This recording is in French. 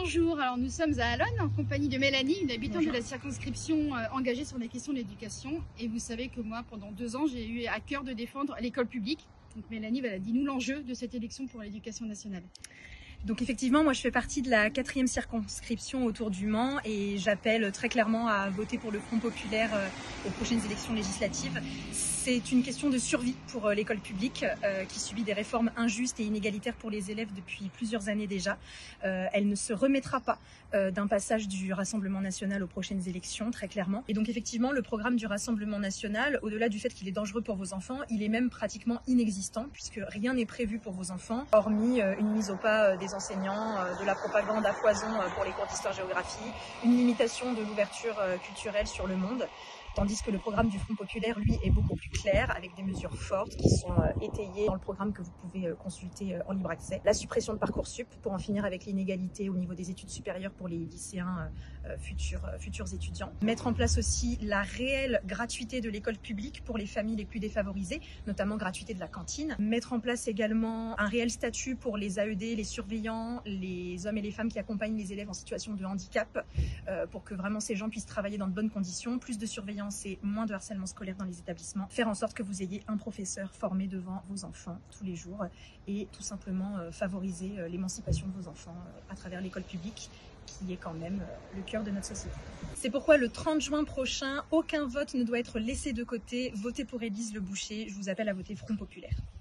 Bonjour, alors nous sommes à Allonne en compagnie de Mélanie, une habitante de la circonscription engagée sur les questions de l'éducation. Et vous savez que moi, pendant 2 ans, j'ai eu à cœur de défendre l'école publique. Donc Mélanie, voilà, dis-nous l'enjeu de cette élection pour l'éducation nationale. Donc effectivement, moi je fais partie de la 4e circonscription autour du Mans et j'appelle très clairement à voter pour le Front populaire aux prochaines élections législatives. C'est une question de survie pour l'école publique qui subit des réformes injustes et inégalitaires pour les élèves depuis plusieurs années déjà. Elle ne se remettra pas d'un passage du Rassemblement national aux prochaines élections, très clairement. Et donc effectivement, le programme du Rassemblement national, au-delà du fait qu'il est dangereux pour vos enfants, il est même pratiquement inexistant puisque rien n'est prévu pour vos enfants, hormis une mise au pas des enseignants, de la propagande à foison pour les cours d'histoire-géographie, une limitation de l'ouverture culturelle sur le monde. Tandis que le programme du Front populaire, lui, est beaucoup plus clair, avec des mesures fortes qui sont étayées dans le programme que vous pouvez consulter en libre accès. La suppression de Parcoursup pour en finir avec l'inégalité au niveau des études supérieures pour les lycéens futurs étudiants. Mettre en place aussi la réelle gratuité de l'école publique pour les familles les plus défavorisées, notamment gratuité de la cantine. Mettre en place également un réel statut pour les AED, les surveillants, les hommes et les femmes qui accompagnent les élèves en situation de handicap, pour que vraiment ces gens puissent travailler dans de bonnes conditions. Plus de surveillance et moins de harcèlement scolaire dans les établissements. Faire en sorte que vous ayez un professeur formé devant vos enfants tous les jours et tout simplement favoriser l'émancipation de vos enfants à travers l'école publique qui est quand même le cœur de notre société. C'est pourquoi le 30 juin prochain, aucun vote ne doit être laissé de côté. Votez pour Élise Le Boucher. Je vous appelle à voter Front populaire.